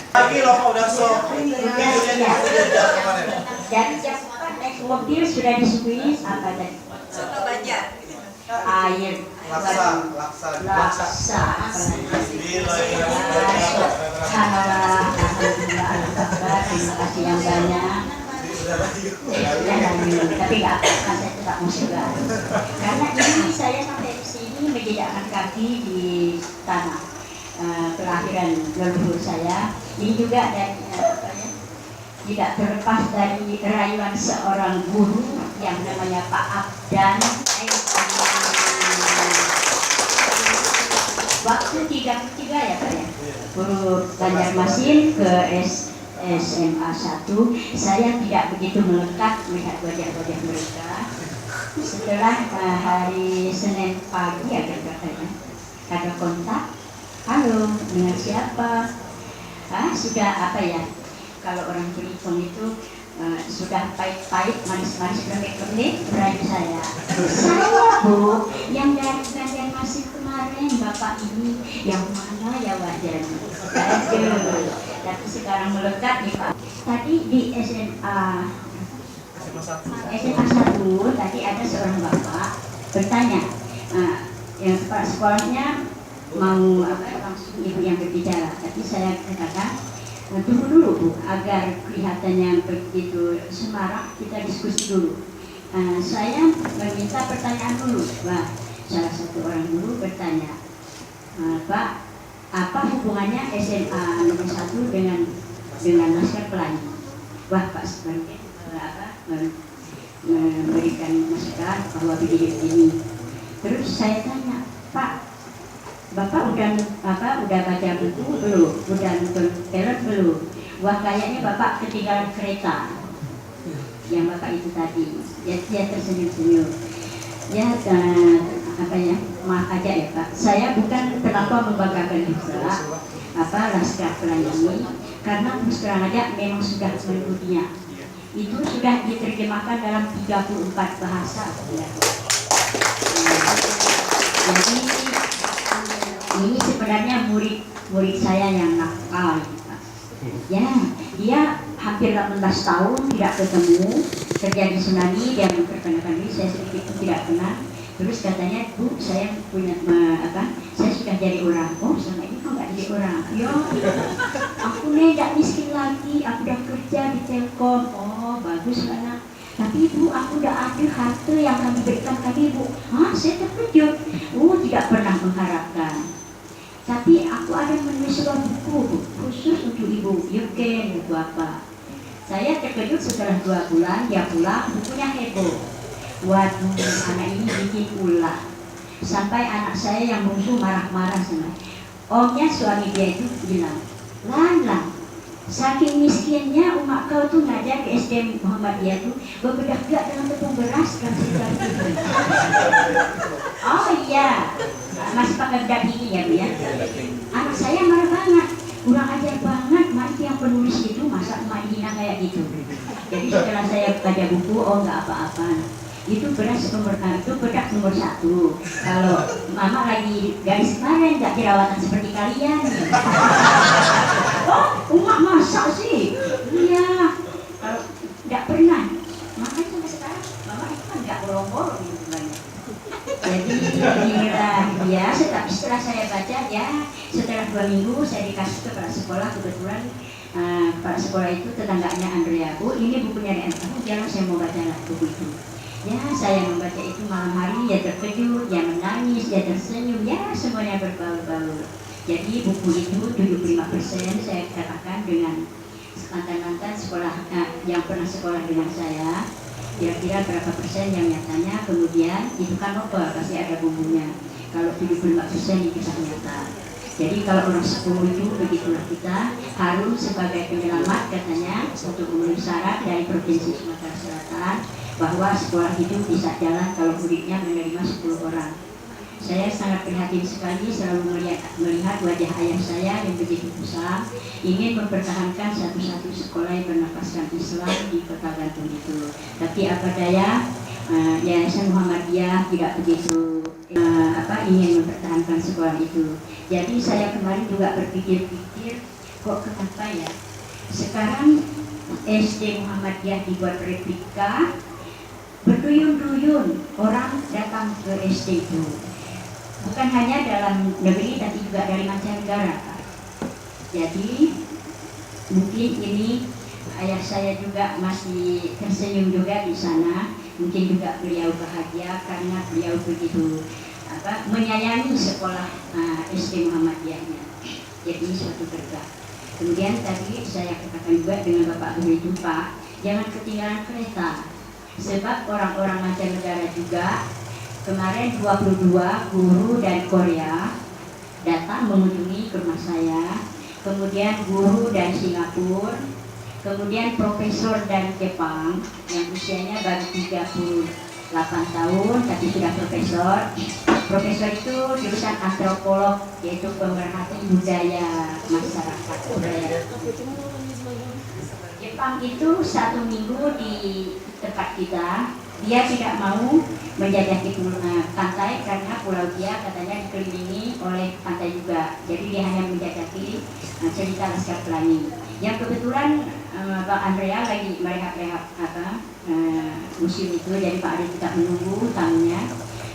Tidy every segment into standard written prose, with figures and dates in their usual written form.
Lagi loh udah sok. Dari jam 4 naik mobil sudah disuguhi apa tadi? Soto Banjar. Air. Laksa. Alhamdulillah, terima kasih yang banyak. Tapi nggak apa-apa, saya tetap musibah. Karena ini saya sampai di sini menjejakkan kaki di tanah kelahiran leluhur saya. Ini juga dari tidak terlepas dari rayuan seorang guru yang namanya Pak Abdan. Waktu 33 ya Pak ya, guru Banjarmasin ke SMA 1, saya tidak begitu melekat melihat wajah-wajah mereka. Setelah hari Senin pagi ada kontak, halo dengan siapa? Sudah apa ya, kalau orang Belitung itu sudah pahit-pahit, manis-manis, lembek-lembek merayu saya. Saya Bu, yang dari Banjarmasin kemarin, Bapak ini yang mana ya wajahnya? Aduh, tapi sekarang melekat nih Pak. Tadi di SMA 1 tadi ada seorang bapak bertanya, yang kepala sekolahnya mau langsung ibu yang berbicara, tapi saya katakan tunggu dulu Bu, agar kelihatannya begitu semarak kita diskusi dulu. Saya meminta pertanyaan dulu. Wah, salah satu orang dulu bertanya, Pak, apa hubungannya SMA nomor 1 dengan Laskar Pelangi? Wah, Pak sebagai memberikan masukan bahwa begini. Terus saya tanya, Pak, Bapak udah baca buku belum? Udah nonton film belum? Wah, kayaknya Bapak ketinggalan kereta. Yang Bapak itu tadi, dia tersenyum-senyum. Ya, maaf aja ya Pak. Saya bukan terlalu membanggakan juga Laskar Pelangi ini, karena terus terang aja memang sudah mendunia. Itu sudah diterjemahkan dalam 34 bahasa. Ya. Jadi ini sebenarnya murid saya yang nakal, Pak. Ya, dia hampir 18 tahun tidak ketemu, terjadi tsunami, dia memperkenalkan diri, saya sedikit tidak kenal. Terus katanya, Bu, saya punya saya sudah jadi orang. Oh, selama ini kok nggak jadi orang? Yo, aku nih nggak miskin lagi, aku udah kerja di Telkom. Oh, bagus anak. Tapi Bu, aku udah ada harta yang kami berikan tadi Bu. Saya terkejut. Tidak pernah mengharapkan. Tapi aku ada menulis sebuah buku Bu, khusus untuk Ibu. Yuken, buku apa? Saya terkejut setelah 2 bulan, dia pulang, bukunya heboh. Waduh, anak ini bikin ulah. Sampai anak saya yang bungsu marah-marah sama omnya, suami dia itu bilang, Lan, saking miskinnya umat kau tuh ngajar ke SD Muhammadiyah tuh berbedak gak dengan tepung beras dan segala gitu. Oh iya, masih pakai bedak ini ya Bu ya. Anak saya marah banget, kurang ajar banget, Mati yang penulis itu masa emak dihina kayak gitu. Jadi setelah saya baca buku, oh nggak apa-apa. Itu beras itu bedak nomor 1. Kalau mama lagi garis kemarin nggak jerawatan seperti kalian. Oh, umat masak sih? Iya. Kalau nggak pernah, makanya sampai sekarang mama itu kan nggak bolong-bolong gitu banyak. Jadi inilah dia. Tapi setelah saya baca ya, setelah 2 minggu saya dikasih ke kepala sekolah, kebetulan kepala sekolah itu tetangganya Andrea. Bu, ini bukunya dari kamu, jangan saya mau baca lah buku itu. Ya, saya membaca itu malam hari, ya terkejut, ya menangis, ya tersenyum, ya semuanya berbaur-baur. Jadi buku itu 75% saya katakan dengan mantan-mantan sekolah yang pernah sekolah dengan saya. Kira-kira berapa persen yang nyatanya, kemudian itu kan novel, pasti ada bumbunya. Kalau 75% itu kisah nyata. Jadi kalau orang 10 itu begitulah kita harus sebagai penyelamat katanya untuk memenuhi syarat dari Provinsi Sumatera Selatan bahwa sekolah itu bisa jalan kalau muridnya menerima 10 orang. Saya sangat prihatin sekali selalu melihat wajah ayah saya yang begitu kusam, ingin mempertahankan satu-satu sekolah yang bernafaskan Islam di Kota Bantul itu. Tapi apa daya, Yayasan Muhammadiyah tidak begitu ingin mempertahankan sekolah itu. Jadi saya kemarin juga berpikir-pikir, kok kenapa ya sekarang SD Muhammadiyah dibuat replika, berduyun-duyun orang datang ke SD itu, bukan hanya dalam negeri tapi juga dari mancanegara. Jadi mungkin ini ayah saya juga masih tersenyum juga di sana, mungkin juga beliau bahagia karena beliau begitu menyayangi sekolah SD Muhammadiyahnya. Jadi suatu berkah. Kemudian tadi saya katakan juga dengan Bapak Guru itu, Pak, jangan ketinggalan kereta. Sebab orang-orang mancanegara juga kemarin 22 guru dari Korea datang mengunjungi ke rumah saya. Kemudian guru dari Singapura, kemudian profesor dari Jepang yang usianya baru 38 tahun tapi sudah profesor. Profesor itu jurusan antropolog, yaitu pemerhati budaya masyarakat. Jepang itu 1 minggu di tempat kita, dia tidak mau menjajaki pantai karena pulau dia katanya dikelilingi oleh pantai juga. Jadi dia hanya menjajaki cerita Laskar Pelangi. Yang kebetulan Bang Andrea lagi merehab-rehab museum itu, jadi Pak Adi tidak menunggu tamunya.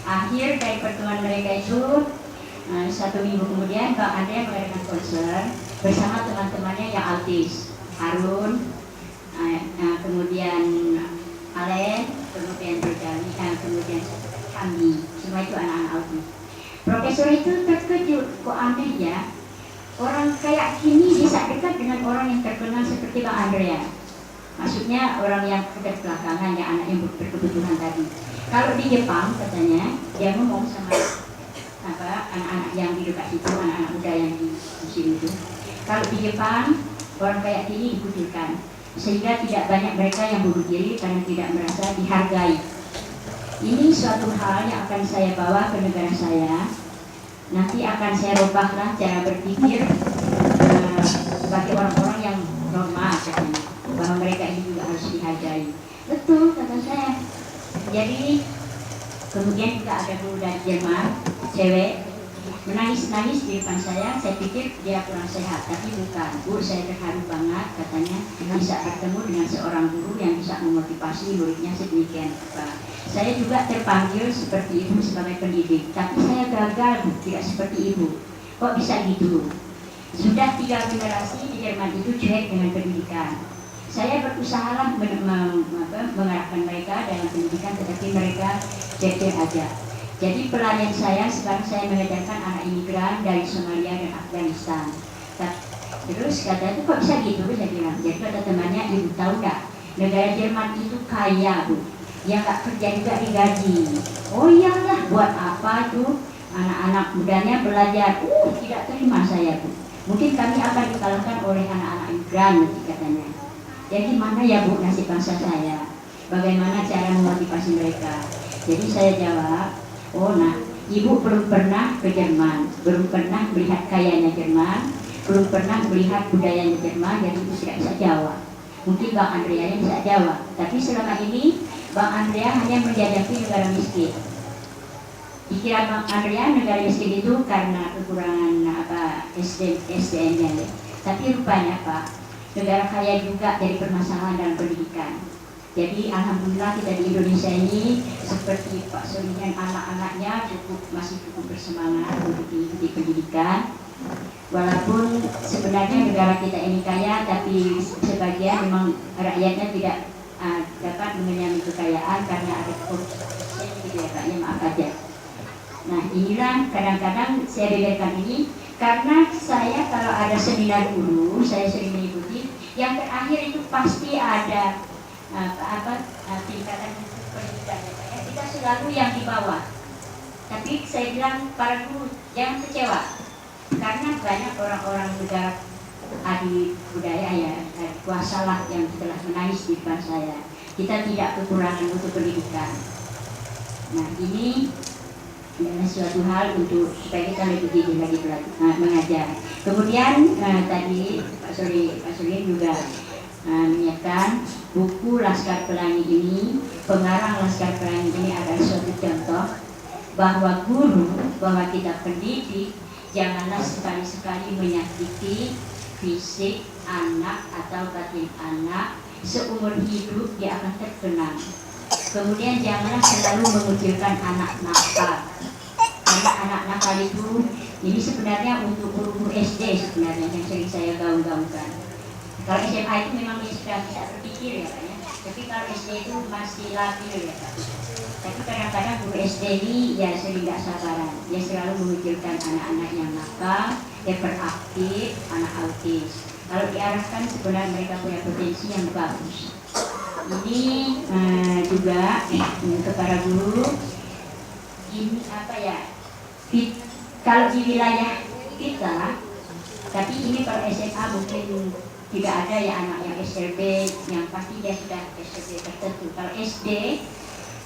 Akhir dari pertemuan mereka itu 1 minggu kemudian Bang Andrea mengadakan konser bersama teman-temannya yang autis, Harun, kemudian Alen, kemudian Berjali, kemudian Hamdi, semua itu anak-anak autis. Profesor itu terkejut, kok aneh ya, orang kayak gini bisa dekat dengan orang yang terkenal seperti Bang Andrea. Maksudnya orang yang keterbelakangan, yang anak yang berkebutuhan tadi. Kalau di Jepang katanya dia ngomong sama anak-anak yang di dekat situ, anak-anak muda yang di museum itu. Kalau di Jepang orang kayak gini dikucilkan, sehingga tidak banyak mereka yang bunuh diri karena tidak merasa dihargai. Ini suatu hal yang akan saya bawa ke negara saya. Nanti akan saya rubahlah cara berpikir bagi orang-orang yang normal katanya, bahwa mereka ini juga harus dihargai. Betul kata saya. Jadi kemudian juga ada guru dari Jerman, cewek, menangis-nangis di depan saya pikir dia kurang sehat, tapi bukan. Bu, saya terharu banget katanya bisa bertemu dengan seorang guru yang bisa memotivasi muridnya sedemikian. Saya juga terpanggil seperti ibu sebagai pendidik, tapi saya gagal, Bu, tidak seperti ibu. Kok bisa gitu? Sudah 3 generasi di Jerman itu cuek dengan pendidikan. Saya berusahalah mengarahkan mereka dalam pendidikan, tetapi mereka cek aja. Jadi pelarian saya sekarang saya mengajarkan anak imigran dari Somalia dan Afghanistan. Terus kata itu kok bisa gitu, saya bilang. Jadi kata temannya, ibu tahu nggak? Negara Jerman itu kaya, Bu. Yang nggak kerja juga digaji. Oh iyalah, buat apa tuh anak-anak mudanya belajar? Tidak terima saya, Bu. Mungkin kami akan dikalahkan oleh anak-anak imigran, katanya. Jadi mana ya, Bu, nasib bangsa saya? Bagaimana cara memotivasi mereka? Jadi saya jawab, oh nah, ibu belum pernah ke Jerman, belum pernah melihat kayanya Jerman, belum pernah melihat budayanya Jerman, jadi ibu tidak bisa jawab. Mungkin Bang Andrea yang bisa jawab, tapi selama ini Bang Andrea hanya menjajaki negara miskin. Pikiran Bang Andrea negara miskin itu karena kekurangan SDM-nya ya. Tapi rupanya Pak, negara kaya juga jadi permasalahan dalam pendidikan. Jadi alhamdulillah kita di Indonesia ini seperti Pak Solihin, anak-anaknya masih cukup bersemangat untuk mengikuti pendidikan. Walaupun sebenarnya negara kita ini kaya, tapi sebagian memang rakyatnya tidak dapat mengenyami kekayaan karena ada korupsi, gitu ya Pak, ya maaf aja. Nah inilah kadang-kadang saya beberkan ini karena saya kalau ada seminar guru, saya sering mengikuti, yang terakhir itu pasti ada tingkatan pendidikan ya. Kita selalu yang di bawah. Tapi saya bilang para guru jangan kecewa karena banyak orang-orang negara adi budaya ya, kuasalah yang telah menangis di depan saya. Kita tidak kekurangan untuk pendidikan. Nah ini adalah suatu hal untuk supaya kita lebih gigih lagi mengajar. Kemudian tadi Pak Suri juga menyiapkan buku Laskar Pelangi ini. Pengarang Laskar Pelangi ini adalah suatu contoh bahwa guru, bahwa kita pendidik janganlah sekali-sekali menyakiti fisik anak atau batin anak, seumur hidup dia akan terkenang. Kemudian janganlah selalu mengucilkan anak nakal, karena anak nakal itu ini sebenarnya untuk guru-guru SD sebenarnya yang sering saya gaung-gaungkan. Kalau SMA itu memang dia sudah bisa berpikir ya Pak ya, tapi kalau SD itu masih labil ya Pak. Tapi kadang-kadang guru SD ini ya sering gak sabaran, dia selalu mengucilkan anak-anak yang nakal, hiperaktif, anak autis. Kalau diarahkan sebenarnya mereka punya potensi yang bagus. Ini juga kepada guru, ini apa ya? Kalau di wilayah kita, tapi ini kalau SMA mungkin tidak ada ya anak yang SLB, yang pasti dia sudah SLB tertentu. Kalau SD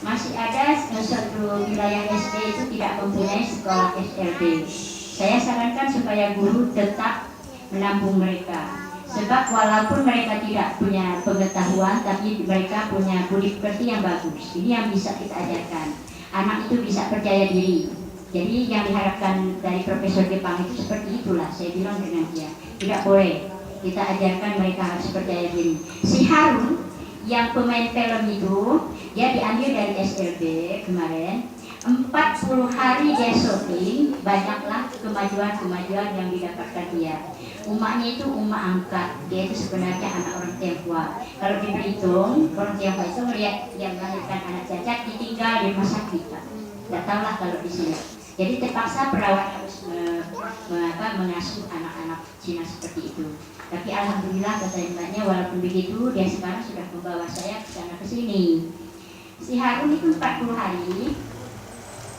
masih ada satu wilayah SD itu tidak mempunyai sekolah SLB. Saya sarankan supaya guru tetap menampung mereka. Sebab walaupun mereka tidak punya pengetahuan, tapi mereka punya budi pekerti yang bagus. Ini yang bisa kita ajarkan. Anak itu bisa percaya diri. Jadi yang diharapkan dari Profesor Jepang itu seperti itulah. Saya bilang dengan dia, tidak boleh kita ajarkan mereka harus percaya diri. Si Harun yang pemain film itu, dia diambil dari SLB kemarin. 40 hari dia syuting, banyaklah kemajuan-kemajuan yang didapatkan dia. Umaknya itu umak angkat, dia itu sebenarnya anak orang Tionghoa. Kalau di Belitung, orang Tionghoa itu melihat yang melahirkan anak cacat ditinggal di rumah sakit. Tidak tahulah kalau di sini. Jadi terpaksa perawat harus mengasuh anak-anak Cina seperti itu. Tapi alhamdulillah kata mbaknya, walaupun begitu dia sekarang sudah membawa saya ke sana ke sini. Si Harun itu 40 hari.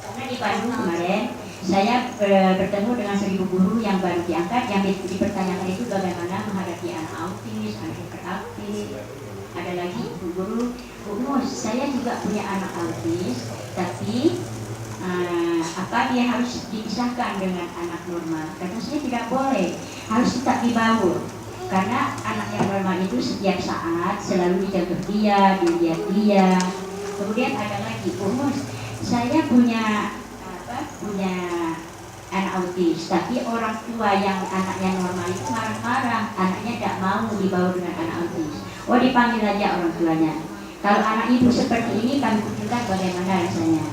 Karena di Bandung kemarin saya bertemu dengan 1000 guru yang baru diangkat, yang dipertanyakan itu bagaimana menghadapi anak autis, anak hiperaktif. Ada lagi ibu guru, Bu Mus, saya juga punya anak autis, tapi apa dia harus dipisahkan dengan anak normal? Kata saya tidak boleh, harus tetap dibaur. Karena anak yang normal itu setiap saat selalu dicontoh dia, dilihat dia. Kemudian ada lagi, Bu Mus, saya punya anak autis, tapi orang tua yang anaknya normal itu marah-marah, anaknya tidak mau dibawa dengan anak autis. Oh, dipanggil aja orang tuanya. Kalau anak ibu seperti ini kami kucilkan bagaimana rasanya.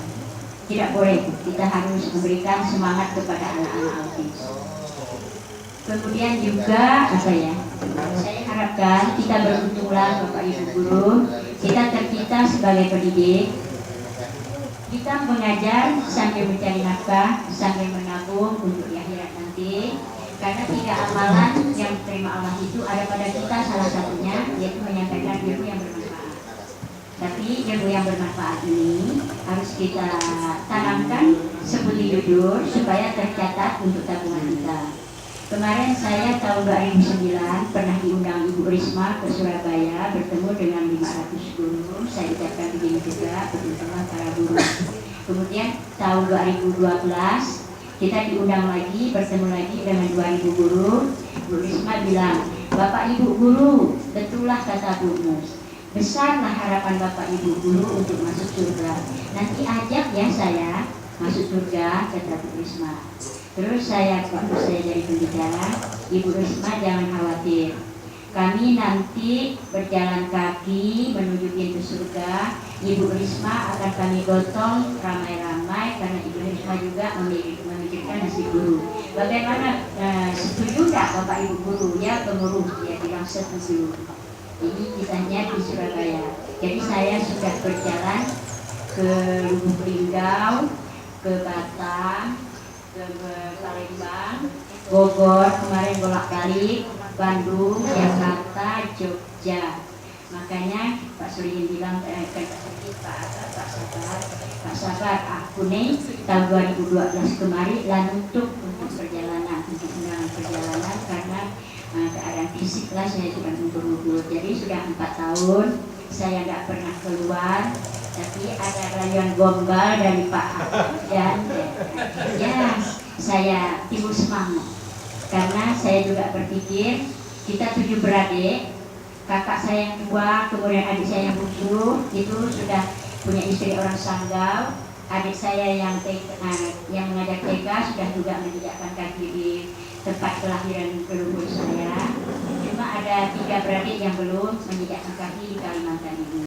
Tidak boleh, kita harus memberikan semangat kepada anak-anak autis. Kemudian juga apa ya? Saya harapkan kita beruntunglah Bapak Ibu guru, kita sebagai pendidik, kita mengajar sambil mencari nafkah, sambil menabung untuk di akhirat nanti. Karena 3 amalan yang diterima Allah itu ada pada kita, salah satunya yaitu menyampaikan ilmu yang bermanfaat. Tapi ilmu yang bermanfaat ini harus kita tanamkan seperti jujur supaya tercatat untuk tabungan kita. Kemarin saya tahun 2009 pernah diundang Ibu Risma ke Surabaya bertemu dengan 500 guru. Saya ucapkan begini juga, beruntung para guru. Kemudian tahun 2012 kita diundang lagi, bertemu lagi dengan 2000 guru. Bu Risma bilang, Bapak Ibu guru, betullah kata Bu Mus, besarlah harapan Bapak Ibu guru untuk masuk surga. Nanti ajak ya saya masuk surga, kata Bu Risma. Terus waktu saya jadi pembicara, Ibu Risma jangan khawatir, kami nanti berjalan kaki menuju pintu surga. Ibu Risma akan kami gotong ramai-ramai karena Ibu Risma juga memikirkan nasib guru. Bagaimana, setuju enggak Bapak Ibu guru? Ya gemuruh, dia bilang setuju. Ini kisahnya di Surabaya. Jadi saya sudah berjalan ke Lubuk Linggau, ke Batam, ke Palembang, Bogor, kemarin bolak-balik, Bandung, Jakarta, Jogja. Makanya Pak Suryani bilang, Pak Sabar, aku nih tahun 2012 kemarin untuk perjalanan, untuk undangan perjalanan karena keadaan fisik lah saya sudah ngumpul-ngumpul. Jadi sudah 4 tahun saya nggak pernah keluar. Tapi ada rayuan gombal dari Pak dan ya saya timbul semangat karena saya juga berpikir kita 7 beradik, kakak saya yang 2, kemudian adik saya yang bungsu itu sudah punya istri orang Sanggau, adik saya yang mengajar TK sudah juga menjejakkan kaki di tempat kelahiran leluhur saya. Cuma ada 3 beradik yang belum menginjakkan kaki di Kalimantan.